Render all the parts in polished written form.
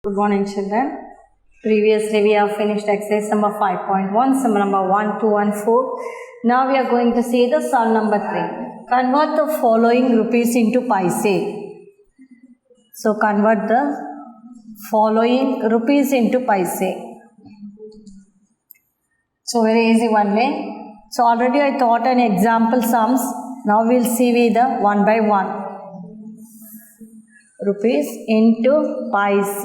Good morning, children. Previously, we have finished exercise number 5.1, sum number 1, 2, and 4. Now, we are going to see the sum number 3. Convert the following rupees into paise. So, convert the following rupees into paise. So, very easy one way. So, already I taught an example sums. Now, we will see with the one by one. Rupees into paise.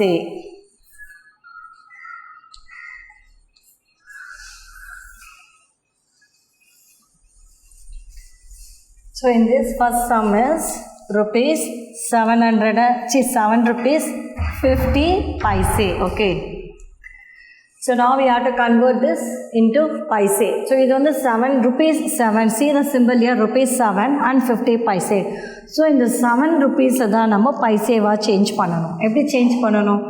So in this first sum is rupees 7 rupees 50 paise. Okay. So now we have to convert this into paise. So this is the 7 rupees 7. See the symbol here, rupees 7 and 50 paise. So in the 7 rupees தான் நம்ம பைசேவா change பண்ணணும். எப்படி change பண்ணணும்?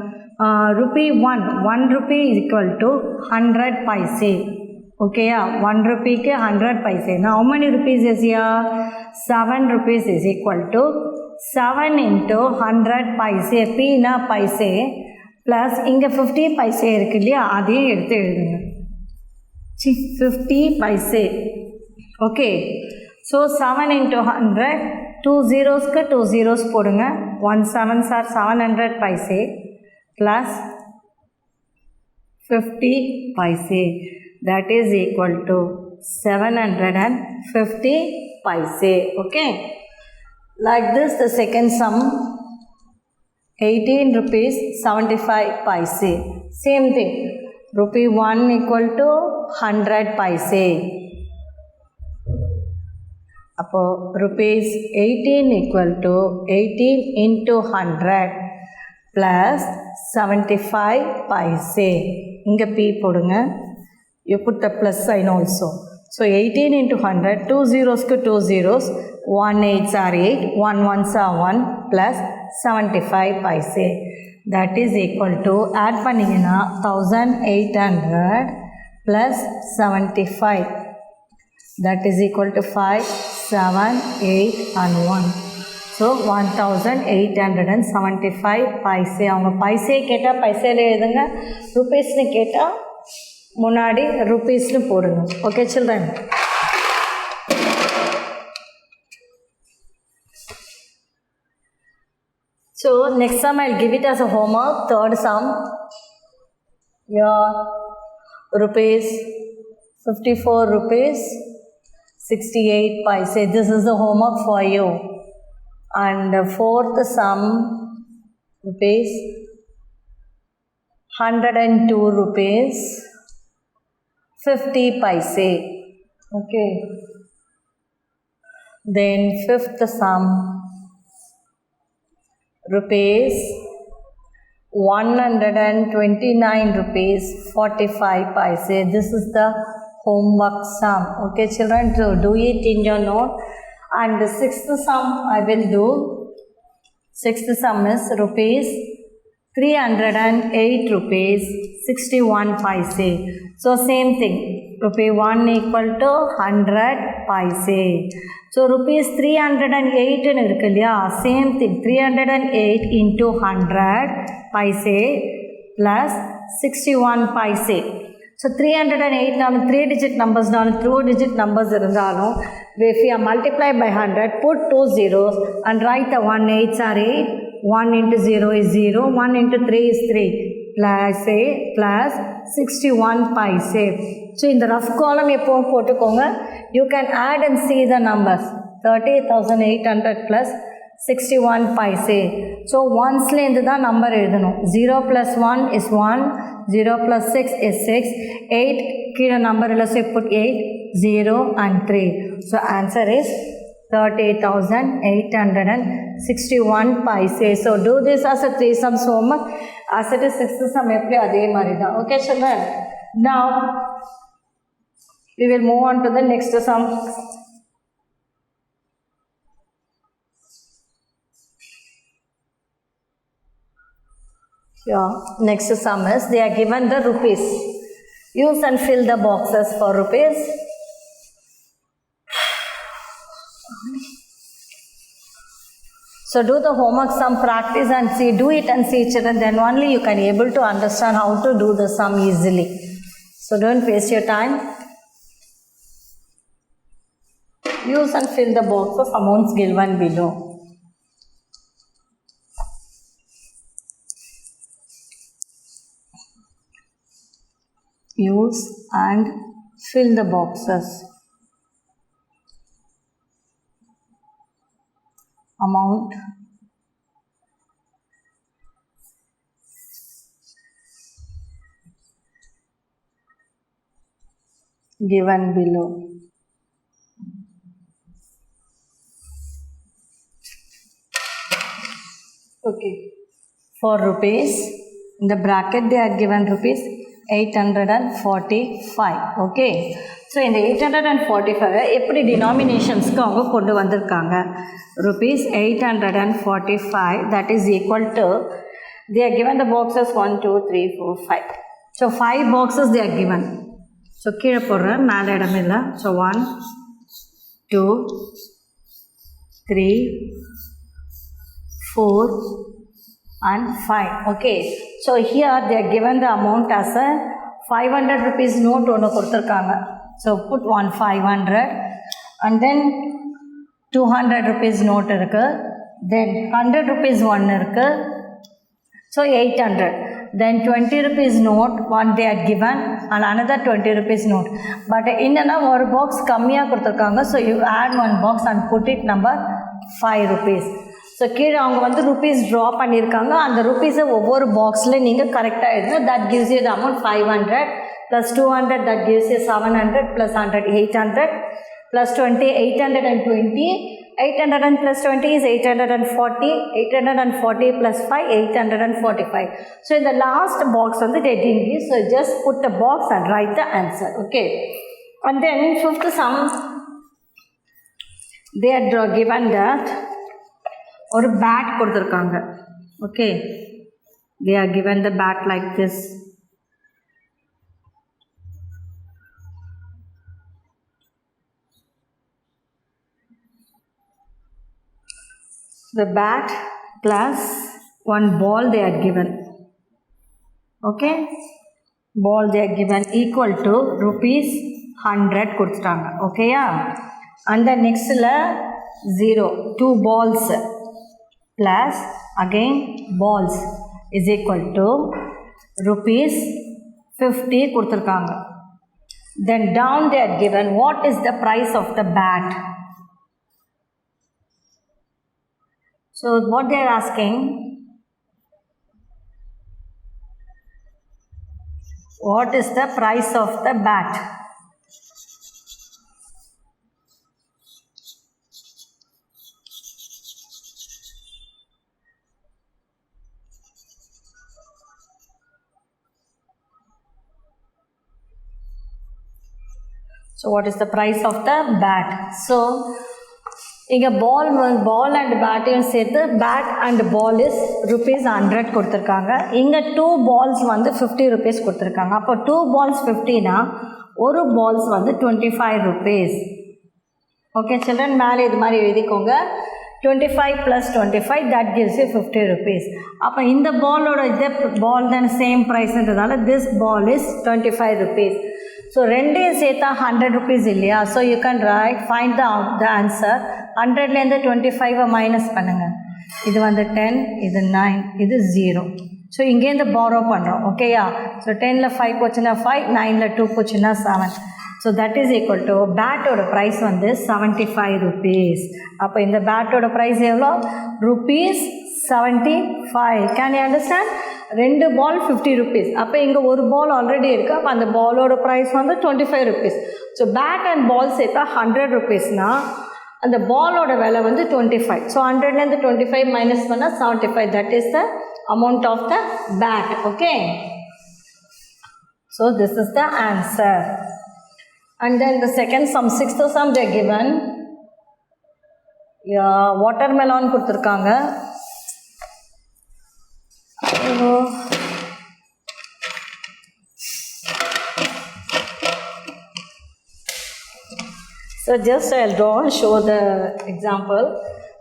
Rupee 1 rupee is equal to 100 paise. Okay, 1 rupee ke 100 paise. Now how many rupees is here? 7 rupees is equal to 7 into 100 paise. P na paise plus inga 50 paise irukku illaya adhe eduthu eludunga. 50 paise. Okay. So 7 into 100, 2 zeros ka 2 zeros podunga. 1 7s are 700 paise plus 50 paise. That is equal to 750 paise. Okay. Like this, the second sum, 18 rupees 75 paise. Same thing. Rupee 1 equal to 100 paise. Appo rupees 18 equal to 18 into 100 plus 75 paise. Inga P podunga. You put the plus sign also. So 18 into 100, 2 zeros ku 2 zeros, 1 8s are 8, 1 1s are 1 plus 75 paise. That is equal to, add panningina 1800 plus 75. That is equal to 5, 7, 8 and 1. So 1875 paise. அவங்க பைசே கேட்டால் பைசேல எழுதுங்க, ருபீஸ்னு கேட்டால் முன்னாடி ருபீஸ்னு போடுங்க. Okay children. So next sum I'll give it as a homework. Third sum, your rupees 54 rupees 68 paise. This is the homework for you. And fourth sum, rupees 102 rupees 50 paise. Okay. Then fifth sum, rupees 129 rupees 45 paise. This is the homework sum. Okay children, so do it in your note. And the sixth sum I will do. Sixth sum is rupees 308 rupees 61 paise. So same thing, rupee 1 equal to 100 paise. So rupees 308 in irukku, same thing, 308 into 100 paise plus 61 paise. So 308 now 3 digit numbers now 2 digit numbers irundalum, if you multiply by 100, put 2 zeros and write the 1 8s are 8, 1 into 0 is 0, 1 into 3 is 3 plus a plus 61 paise. So in the rough column எப்பவும் போட்டுக்கோங்க. You can add and see the numbers. 30,800 plus 61 paise. So onesலேருந்து தான் number எழுதணும். 0 plus 1 is 1, 0 plus 6 is 6, 8 கீழே number இல்லை, so put 8, 0 and 3. So answer is 38,861 paise. So do this as a 3 sums homework. As it is 6th sum eppadi adhe mari da. Okay children. Now we will move on to the next sum. Yeah, next sum is they are given the rupees. Use and fill the boxes for rupees. So do the homework sum, practice and see, do it and see children, then only you can able to understand how to do the sum easily. So don't waste your time. Use and fill the boxes amounts given below. Use and fill the boxes. Amount given below. Okay. For rupees, in the bracket they are given rupees 845. Okay. So in the 845 எப்படி denominationsக்கு அவங்க கொண்டு வந்திருக்காங்க. Rupees 845, that is equal to, they are given the boxes 1 2 3 4 5. So 5 boxes they are given. So கீழே போடுறேன், மேலே இடம் இல்லை. So 1 2 3 4 and 5. Okay, so here they are given the amount as a 500 rupees note ஒன்று கொடுத்துருக்காங்க. So put 500 and then 200 rupees note இருக்கு, then 100 rupees ஒன்று இருக்கு, so 800. Then 20 rupees note one they are given and another 20 rupees note. But என்னன்னா ஒரு box கம்மியாக கொடுத்துருக்காங்க. So you add one box and put it number 5 rupees. So கீழே அவங்க வந்து ருபீஸ் ட்ரா பண்ணியிருக்காங்க. அந்த ருபீஸை ஒவ்வொரு பாக்ஸில் நீங்கள் கரெக்டாக எழுதுங்க. That gives you the amount 500 + 200, that gives you 700 + 100 800 + 20 820. 800 and plus 20 is 840. 840 plus 5 845. So in the last box on the didn't give, so just put the box and write the answer. Okay, and then fifth sum they are given that ஒரு bad கொடுத்துருக்காங்க. Okay, they are given the bat like this. The bat plus one ball they are given. Okay, ball they are given equal to rupees 100 கொடுத்துட்டாங்க. ஓகேயா, and the next 0 2 balls plus again balls is equal to rupees 50 கொடுத்துருக்காங்க. Then down they are given what is the price of the bat. So what they are asking, what is the price of the bat. So what is the price of the bat? So இங்கே பால் and பேட்டையும் சேர்த்து bat and ball is rupees 100 கொடுத்துருக்காங்க. இங்கே 2 balls வந்து 50 rupees கொடுத்துருக்காங்க. அப்போ 2 balls 50னா ஒரு balls வந்து 25 rupees. ஓகே சில்ட்ரன், மேலே இது மாதிரி எழுதிக்கோங்க. 25 + 25 that gives you 50 rupees. அப்போ இந்த பாலோட இதே பால் தான் சேம் ப்ரைஸ்ன்றதால this ball is 25 rupees. So ரெண்டையும் சேர்த்தா 100 rupees இல்லையா? So you can write find the answer. 100லேருந்து 25 மைனஸ் பண்ணுங்கள். இது வந்து 10, இது 9, இது 0. ஸோ இங்கேருந்து பாரோ பண்ணுறோம். ஓகேயா? ஸோ 10ல் 5 போச்சுன்னா 5, 9ல் 2 போச்சுன்னா 7. So that is equal to பேட்டோட ப்ரைஸ் வந்து 75 rupees. அப்போ இந்த பேட்டோட ப்ரைஸ் எவ்வளோ? rupees 75. Can you understand? 2 ball 50 rupees. அப்போ இங்கே ஒரு பால் ஆல்ரெடி இருக்குது. அப்போ அந்த பாலோட ப்ரைஸ் வந்து 25 rupees. ஸோ பேட் அண்ட் பால் சேர்த்தா 100 rupeesனால் அந்த பாலோட விலை வந்து 25. ஸோ 100லேருந்து 25 மைனஸ் பண்ணால் 75. That is the amount of the bat. Okay, so this is the answer. And then the second sum, sixth sum they are given. Watermelon கொடுத்துருக்காங்க. So just I'll draw and show the example.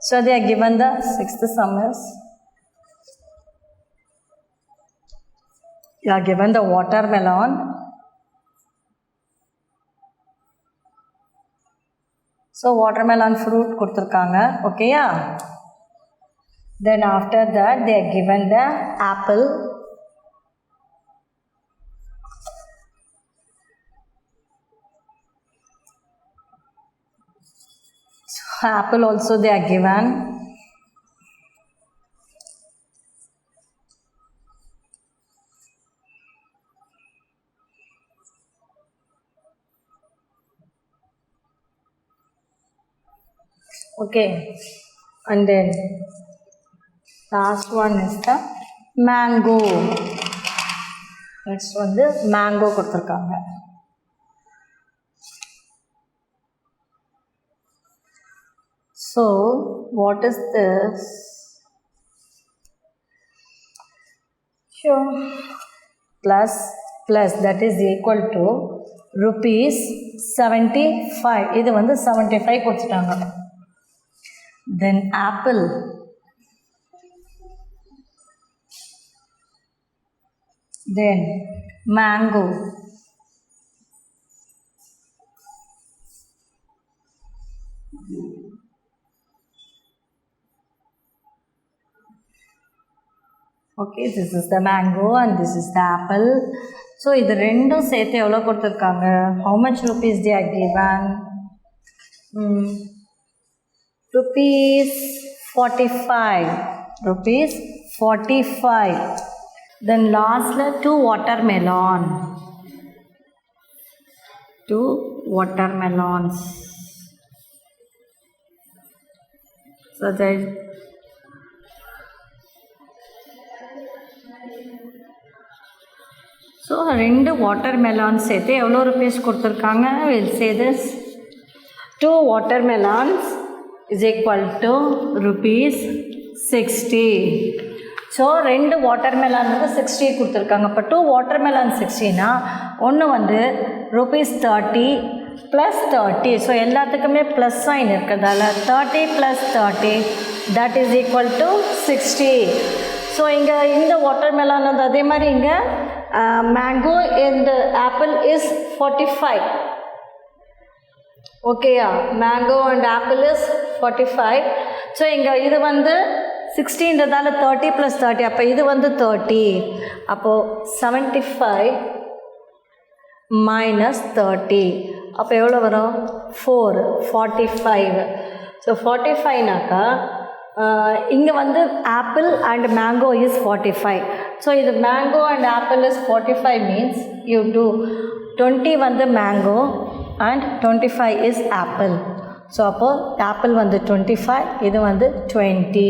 So they are given the sixth sum is, you are given the watermelon. So watermelon fruit கொடுத்துருக்காங்க. ஓகேயா? Then after that they are given the apple. So apple also they are given. Okay, and then last one is the mango. Next வந்து mango கொடுத்துருக்காங்க. So what is this? Sure. Plus that is equal to rupees 75. இது வந்து 75 கொடுத்துட்டாங்க. Then apple, then mango, okay, this is the mango and this is the apple. So இது ரெண்டும் சேர்த்து எவ்வளோ கொடுத்துருக்காங்க? How much rupees they are given? Rupees 45. Rupees 45. Then lastly 2 watermelon. 2 watermelons. So there. So 2 watermelons சேர்த்து எவ்வளோ rupees கொடுத்துருக்காங்க? We'll say this. 2 watermelons is equal to rupees 60. So 2 watermelon வந்து 60 கொடுத்துருக்காங்க. இப்போ 2 வாட்டர்மெலான் 60னா ஒன்று வந்து rupees 30 + 30. ஸோ எல்லாத்துக்குமே ப்ளஸ் சைன் இருக்கிறதால 30 + 30 that is equal to 60. So இங்கே இந்த வாட்டர்மெலான் வந்து அதே மாதிரி இங்கே மேங்கோ அண்ட் ஆப்பிள் இஸ் 45. ஓகேயா? Mango and apple is 45. So இங்கே இது வந்து 60ன்றதால 30 + 30. அப்போ இது வந்து 30. அப்போது 75 - 30. அப்போ எவ்வளோ வரும்? 4 45. ஸோ 45னாக்கா இங்கே வந்து apple and mango is 45. So இது mango and apple is 45 means you do 20 வந்து mango and 25 is apple. So அப்போது apple வந்து 25, இது வந்து 20.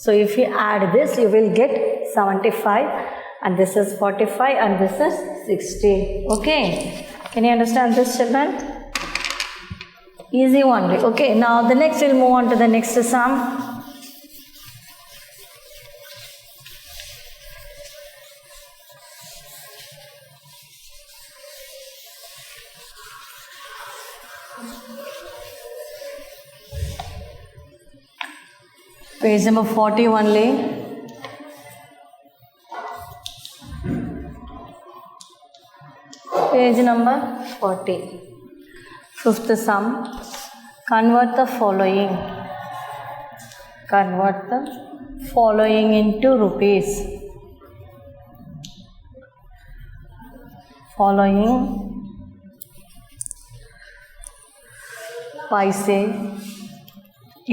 So if you add this you will get 75 and this is 45 and this is 60. Okay, can you understand this, children? Easy only. Okay, now the next we'll move on to the next sum. Page number 40 only. Page number 40. Fifth sum. Convert the following. Convert the following into rupees. Following paise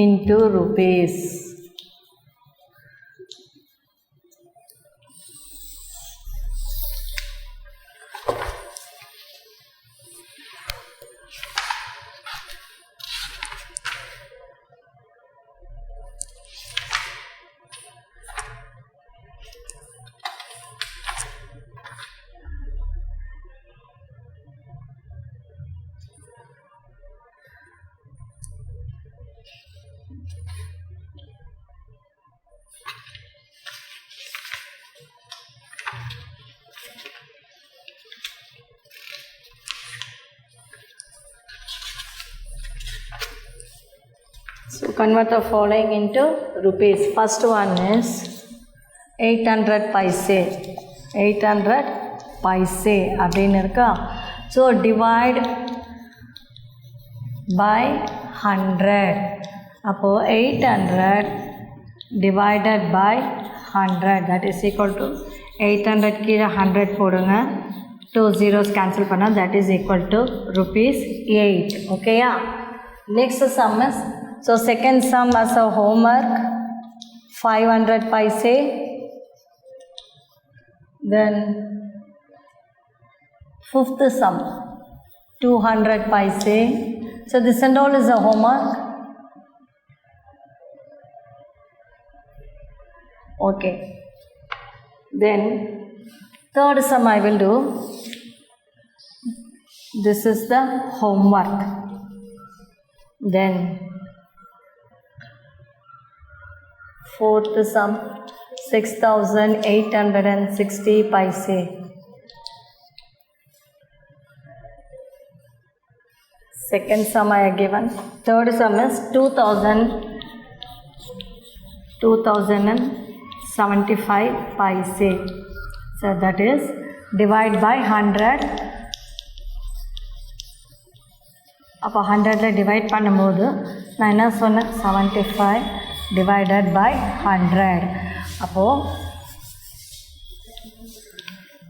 into rupees. convert the following into rupees. First one is 800 paise. 800 paise அப்படின்னு இருக்கா. So divide by 100. அப்போது 800 divided by 100, that is equal to 800 கீழே 100 போடுங்க, 2 zeros cancel பண்ணால் that is equal to rupees 8. ஓகேயா. Next sum is, so second sum as a homework 500 paise. Then fifth sum 200 paise. So this and all is a homework. Okay. Then third sum I will do. This is the homework. Then fourth sum 6860 paise. Second sum I have given. Third sum is 2075 paise. So that is divide by 100. அப்போ 100ல divide பண்ணும்போது நான் என்ன சொன்னேன், 75 divided by 100. அப்போது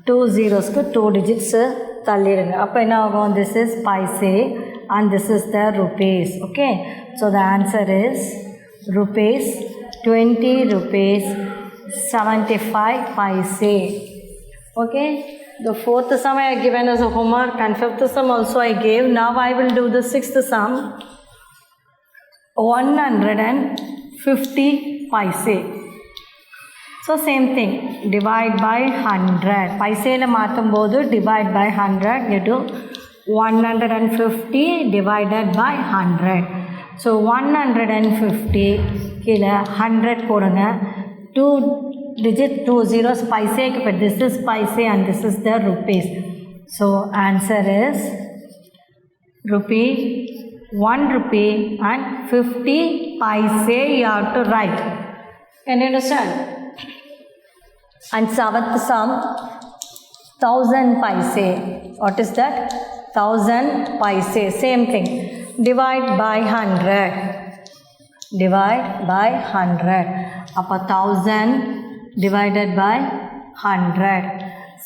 2 zeros-க்கு 2 digits தள்ளிடுங்க. அப்போ என்ன ஆகும், this is paise and this is the rupees. Okay, so the answer is rupees 20 rupees 75 paise. Okay, the fourth sum I have given as a homework and fifth sum also I gave. Now I will do the sixth sum 150 paise. So same thing, divide by 100. paise-ல மாற்றும்போது divide by 100, you do 150 divided by 100. So 150 கீழே 100 போடுங்க, 2 digit 2 zeros paise, but this is paise and this is the rupees. So answer is rupee, 1 rupee and 50 paise you have to write. Can you understand? And seventh sum 1000 paise. What is that? 1000 paise. Same thing, divide by 100. Divide by 100. அப்போ 1000 divided by 100.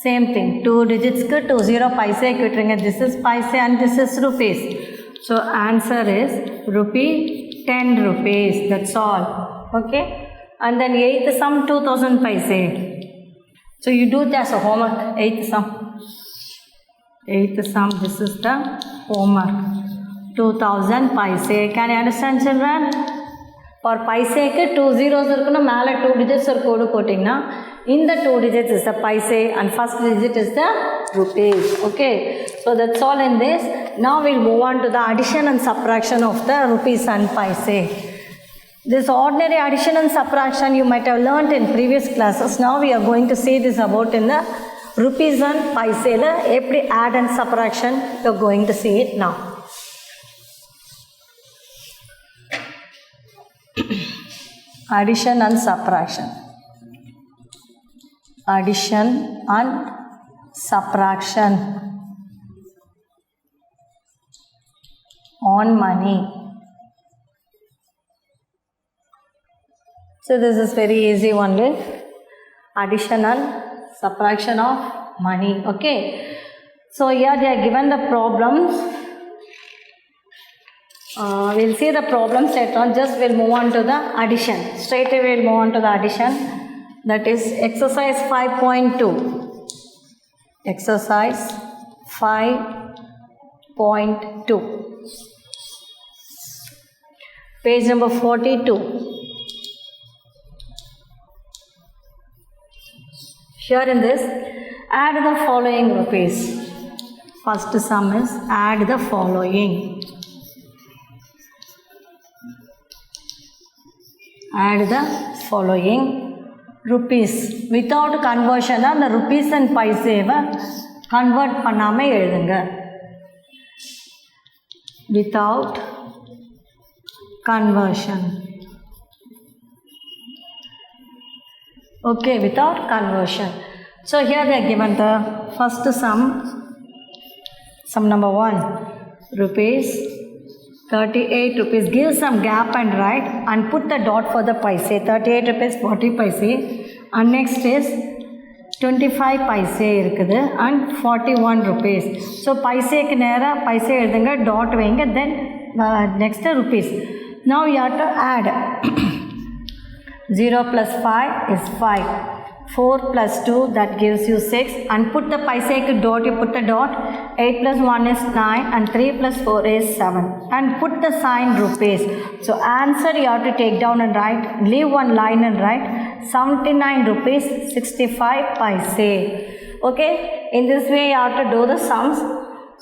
Same thing, 2 digits-க்கு 20 paise விட்டுருங்க. This is paise and this is rupees. So answer is rupee 10 rupees. That's all. Okay. And then 8th sum 2000 paise. So you do that as a homework. 8th sum. 8th sum, this is the homework. 2000 paise. Can you understand, children? For paise-க்கு 2 zeros இருக்கணும், மேலே 2 digits ஒரு கோடு போட்டிங்கன்னா இந்த 2 digits is the paise and first digit is the rupees. Okay, so that's all in this. Now we'll move on to the addition and subtraction of the rupees and paise. This ordinary addition and subtraction you might have learnt in previous classes. Now we are going to see this about in the rupees and paise-ல எப்படி add and subtraction you are going to see it now. Addition and subtraction. Addition and subtraction on money. So this is very easy only. Addition and subtraction of money. Okay. So here they are given the problems. We'll see the problems later on. Just we'll move on to the addition. Straight away we'll move on to the addition. That is exercise 5.2. Exercise 5.2. Page number 42. Here in this, add the following rupees. First sum is add the following. Add the following rupees. Without conversion, the rupees and paise convert பண்ணாம எழுதுங்க. Without conversion. Okay, without conversion. So here they are given the first sum number 1, rupees 38 rupees. Give some gap and write and put the dot for the paise. 38 rupees 40 paise. And next is 25 paise இருக்குது and 41 rupees. So paise-க்கு நேரா paise எழுதுங்க, dot வைங்க, then next rupees. Now you have to add. 0 plus 5 is 5. 4 plus 2, that gives you 6. And put the paise-க்கு dot, you put the dot. 8 plus 1 is 9 and 3 plus 4 is 7. And put the sign rupees. So answer you have to take down and write. Leave one line and write 79 rupees 65 paise. Okay, in this way you have to do the sums.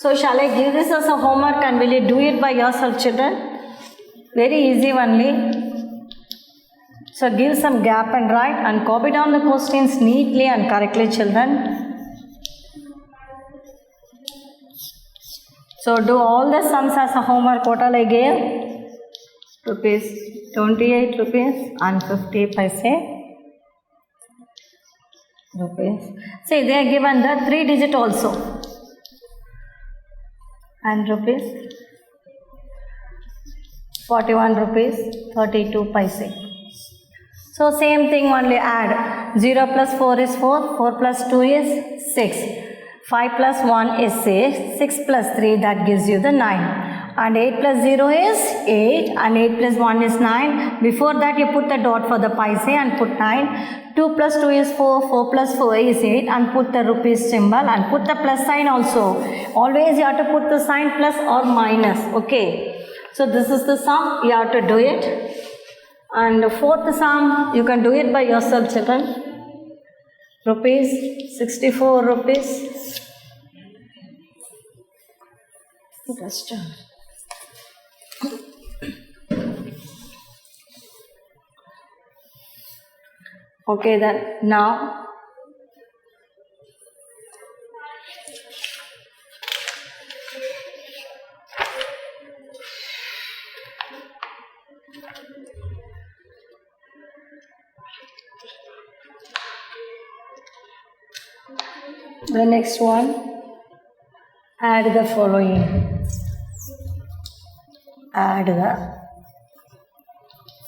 So shall I give this as a homework and will you do it by yourself, children? Very easy only. So give some gap and write and copy down the questions neatly and correctly, children. So do all the sums as a homework. Total I gave rupees 28 rupees and 50 paise rupees. See, they are given the 3 digit also and rupees 41 rupees 32 paise. So same thing, only add. 0 plus 4 is 4, 4 plus 2 is 6, 5 plus 1 is 6, 6 plus 3, that gives you the 9. And 8 plus 0 is 8 and 8 plus 1 is 9. Before that you put the dot for the paise and put 9. 2 plus 2 is 4, 4 plus 4 is 8 and put the rupees symbol and put the plus sign also. Always you have to put the sign plus or minus. Okay. So this is the sum, you have to do it. And the fourth sum, you can do it by yourself, children. Rupees 64 rupees. Okay, then now the next one, add the following. Add the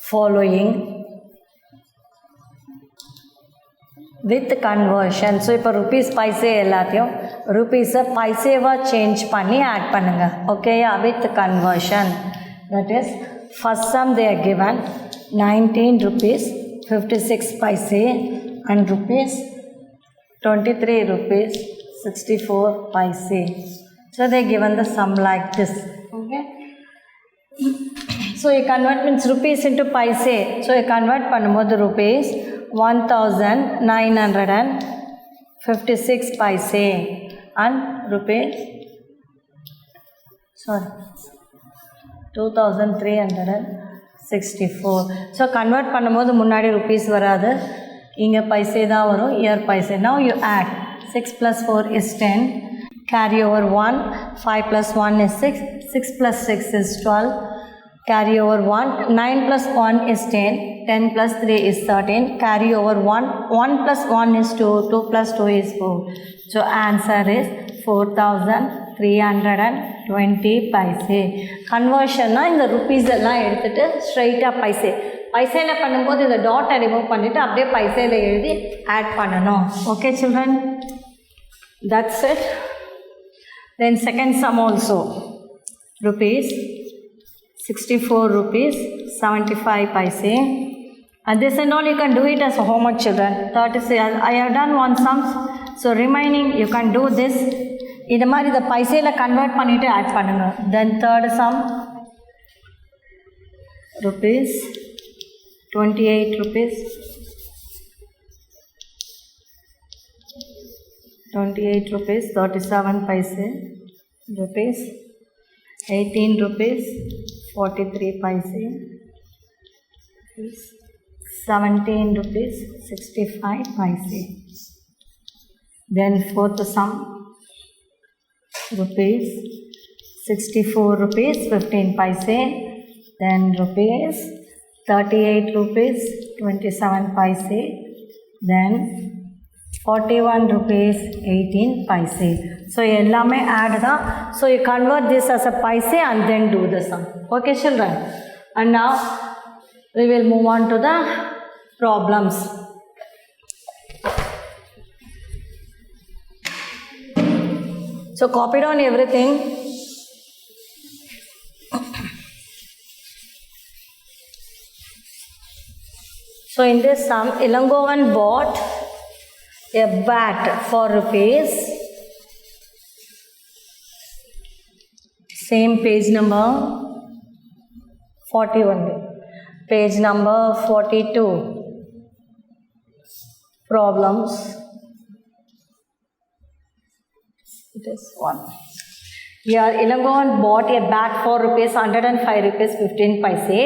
following with conversion. So இப்போ rupees paise எல்லாத்தையும் rupees paise-வா change பண்ணி add பண்ணுங்க. Okay, with conversion. That is, first sum they are given 19 rupees 56 paise and rupees 23 rupees 64 paise. So they given the sum like this. Okay. So you convert means rupees into paise. So you convert பண்ணும்போது rupees 1956 paise and rupees 2364. So convert பண்ணும்போது முன்னாடி rupees வராது, இங்கே paise தான் வரும், here paise. Now you add 6 plus 4 is 10, carry over 1, 5 plus 1 is 6, 6 plus 6 is 12, carry over 1, 9 plus 1 is 10, 10 plus 3 is 13, carry over 1, 1 plus 1 is 2, 2 plus 2 is 4. So answer is 4320 paise. Conversion na இந்த rupees எல்லாம் எடுத்துட்டு straight-ஆ paise. பைசைல பண்ணும்போது இந்த டாட்டை remove பண்ணிவிட்டு அப்படியே பைசையில் எழுதி add பண்ணணும். Okay children, that's it. Then second sum also rupees 64 rupees 75 paise. And this and all you can do it as a homework, children. That is, I have done one sum, so remaining you can do this. இது மாதிரி இதை பைசையில் convert பண்ணிவிட்டு add பண்ணுங்க. Then third sum rupees 28 rupees 37 paise, rupees 18 rupees 43 paise, 17 rupees 65 paise. Then fourth sum, rupees 64 rupees 15 paise, then rupees 38 rupees 27 paise, then 41 rupees 18 paise. So ellame add da. So you convert this as a paise and then do the sum. Okay children, and now we will move on to the problems. So copy down everything. So in this sum, Ilangovan bought a bat for rupees, same page number 41, page number 42, problems. It is 1. Here Ilangovan bought a bat for rupees 105 rupees 15 paise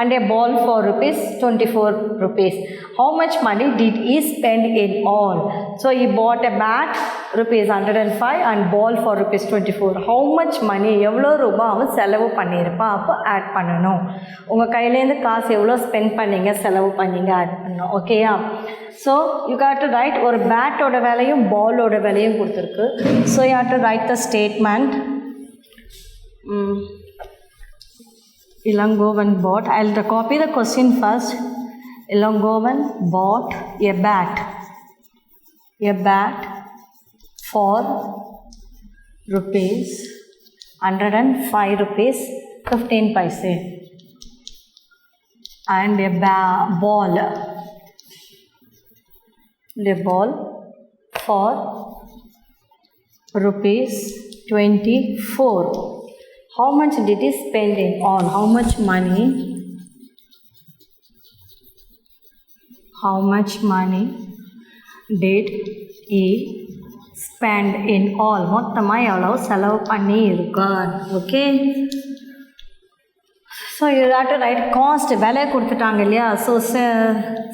and a ball for rupees 24 rupees. How much money did he spend in all? So he bought a bat rupees 105 and ball for rupees 24. How much money எவ்வளோ ரூபாய் அவன் செலவு பண்ணியிருப்பான்? அப்போ add பண்ணணும். உங்கள் கையிலேருந்து காசு எவ்வளோ ஸ்பெண்ட் பண்ணீங்க, செலவு பண்ணீங்க, ஆட் பண்ணணும். ஓகேயா? So you got to write. ஒரு பேட்டோட விலையும் பாலோட விலையும் கொடுத்துருக்கு. So you have to write the statement. Ilangovan bought. I'll copy the question first. Ilangovan bought a bat for rupees 105 rupees 15 paise and a ball for rupees 24. How much did he spend in all? How much money did he spend in all? மொத்தமாக எவ்வளோ செலவு பண்ணி இருக்கான்? Okay. So you have to right cost. விலை கொடுத்துட்டாங்க இல்லையா? So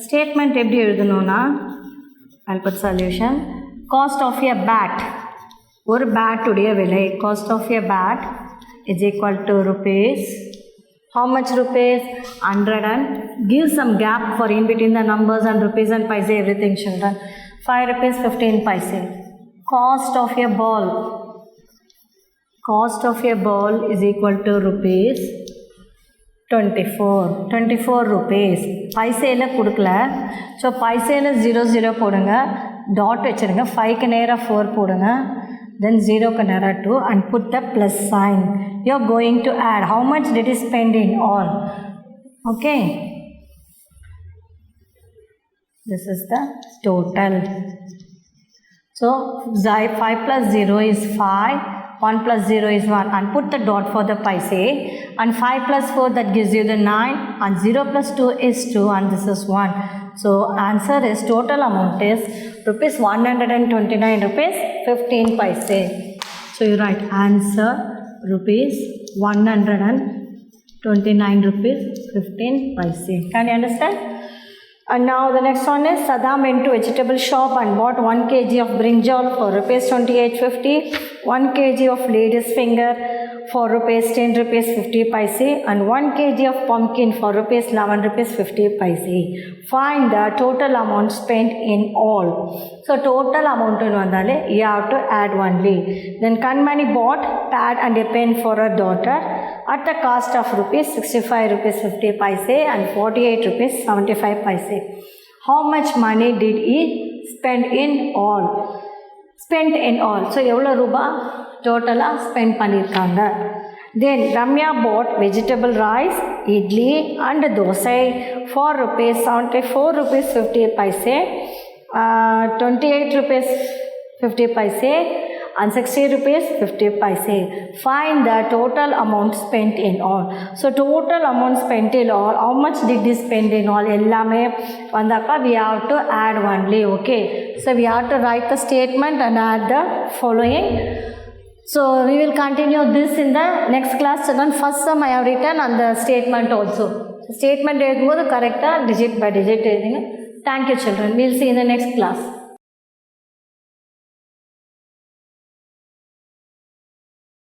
statement எப்படி எழுதணும்னா, I'll put solution. Cost of a bat, ஒரு பேட்டுடைய விலை, cost of a bat is equal to rupees. How much rupees? 100 and give some gap for in between the numbers and rupees and paise, everything children. 5 rupees 15 paise. Cost of a ball is equal to rupees 24 rupees. பைசேல கொடுக்கல. So பைசேல 00 போடுங்க, dot வச்சுருங்க, 5க்கு நேராக 4 போடுங்க, then 0க்கு நேராக 2 and put the plus sign. You're going to add how much did he spend in all. Okay, this is the total. So 5 plus 0 is 5, 1 plus 0 is 1 and put the dot for the paise, and 5 plus 4 that gives you the 9 and 0 plus 2 is 2 and this is 1. So answer is total amount is rupees 129 rupees 15 paise. So you write answer rupees 129 rupees 15 paise. Can you understand? And now the next one is Sadam went to vegetable shop and bought 1 kg of brinjal for rupees 28.50, 1 kg of lady's finger for rupees 10 rupees 50 paise and 1 kg of pumpkin for rupees 11 rupees 50 paise. Find the total amount spent in all. So total amount you have to add only. Then Kanmani bought pad and a pen for her daughter at the cost of rupees 65 rupees 50 paise and 48 rupees 75 paise. How much money did he spend in all? So எவ்வளோ ரூபாய் டோட்டலாக spend பண்ணியிருக்காங்க. Then Ramya bought vegetable rice, idli and dosai for rupees 74 rupees 50 paise, 28 rupees 50 paise and 60 rupees 50 paise. Find the total amount spent in all. So total amount spent in all, how much did he spend in all? Ellame vandaka we have to add only. Okay, so we have to write the statement and add the following. So we will continue this in the next class. Then first sum I have written and the statement also. Statement எழுதும்போது correct digit by digit எழுதுங்க. Thank you children. We will see in the next class.